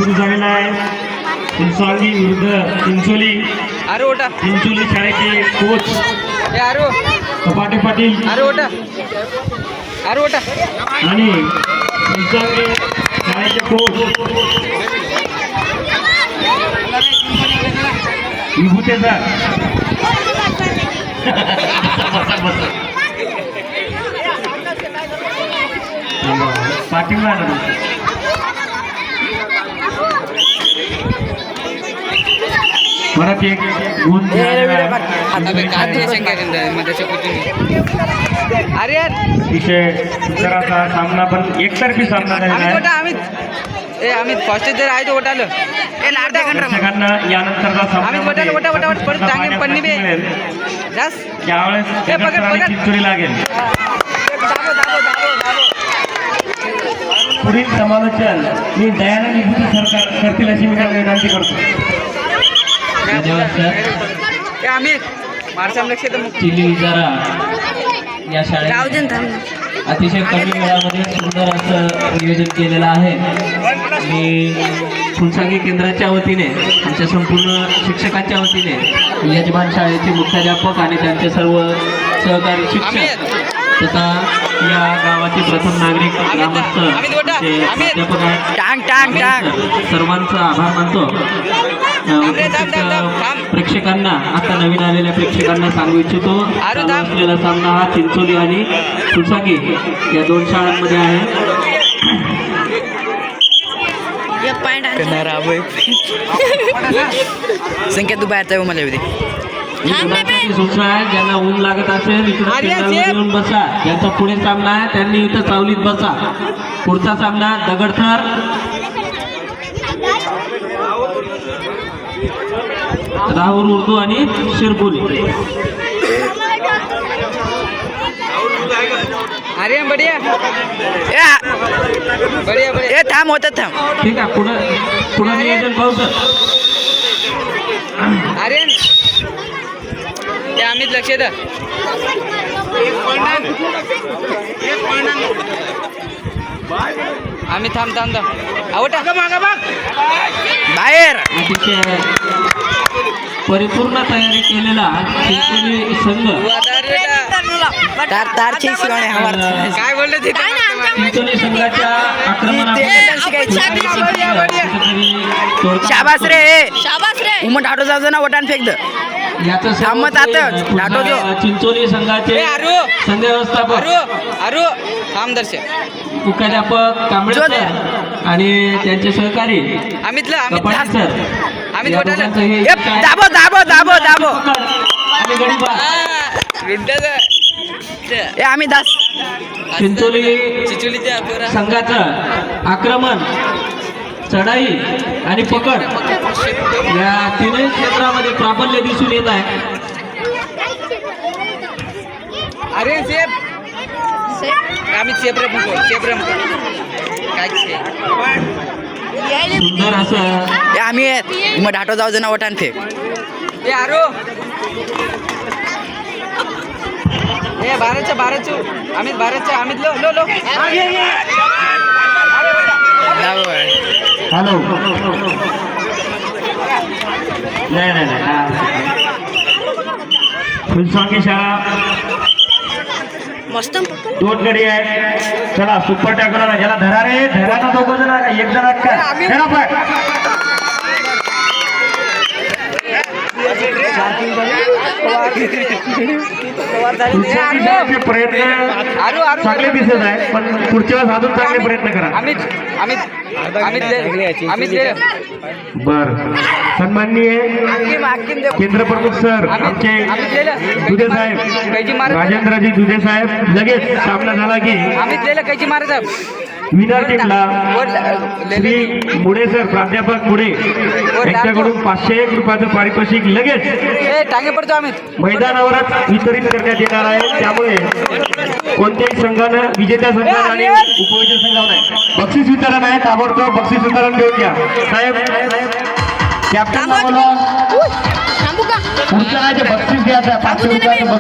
सुरू झालेला आहे. फुलसावंगी विरुद्ध चिंचोली. चिंचोली शाळेचे कोच कपाटे पाटील आणि फुलसावंगी शाळेचे कोच विभूते सर. पाठिंबा परत एक गुण विषय उत्तराचा सामना पण एकतर्फी सामना झालेला आहे. यानंतरचा सामना त्यावेळेस चिंचोली लागेल. पुढील समालोचन मी दयानंद विभूती सरकार करतील अशी मी त्यांना विनंती करतो. धन्यवाद सर. चिली विजारा या शाळेत अतिशय कमी वेळामध्ये सुंदर असं नियोजन केलेलं आहे. मी फुलसावंगी केंद्राच्या वतीने आमच्या संपूर्ण शिक्षकांच्या वतीने यजमान शाळेचे मुख्याध्यापक आणि त्यांचे सर्व सहकारी शिक्षक तथा या गावाचे प्रथम नागरिक ग्रामस्थ प्राध्यापक आहेत सर्वांचा आभार मानतो. प्रेक्षकांना आता नवीन आलेल्या प्रेक्षकांना सांगू इच्छितो असलेला सामना हा चिंचोली आणि फुलसावंगी या दोन शाळांमध्ये आहे. संख्या तू बाहेर आहे मला सूचना आहे ज्यांना ऊन लागत असेल इकडे येऊन बसा. ज्यांचा पुढे सामना आहे त्यांनी इथं सावलीत बसा. पुढचा सामना दगडथर राहुल उर्दू आणि शिरपुली. अरे बढिया बढिया थांब होत थांब. ठीक आहे पुढे नियोजन पाहू सर. अरे ते अमित लक्ष द्या. आम्ही थांब आवटा बाहेर. अतिशय परिपूर्ण तयारी केलेला चिंचोली संघ काय बोलले ते चिंचोली संघाच्या शाबास रे उमट आटो जाऊ ना वटान फेक चिंचोली संघाचे संघ व्यवस्थापक मुख्याध्यापक कांबळे सर आणि त्यांचे सहकारी कपाटे सर दाबो आम्ही दास चिंचोली संघाचं आक्रमण चढाई आणि पकड या तीनही क्षेत्रामध्ये प्राबल्य दिसून येत आहे. अरे आम्ही सुंदर असं आम्ही मग आटो जाऊ ना वटान फेक बाराचं आम्ही लो हॅलो नाही फुलसावंगी शाळा मस्त दोन गडी आहे. चला सुपर टॅकला ज्याला धरा रे धरा ना दोघं जण एक जण प्रयत्न चांगले दिसत आहे पण पुढच्या वेळेस अजून चांगले प्रयत्न करा. बर सन्माननीय केंद्र प्रमुख सर आमचे दुधे साहेब राजेंद्रजी दुधे साहेब लगेच सामना झाला की विनर टीमला श्री मुडे सर प्राध्यापक मुडे यांच्याकडून 501 रुपयाचं पारितोषिक लगेच मैदानावरच वितरित करण्यात येणार आहे. त्यामुळे कोणत्याही संघानं विजेत्या संघानं आणि उपविजेत्या संघानं नाही बक्षीस वितरण आहे. ताबडतोब बक्षीस वितरण घेऊन घ्या साहेब. कॅप्टन बोला पुढच्या बक्षीस घ्यायचं 500 रुपयाचं.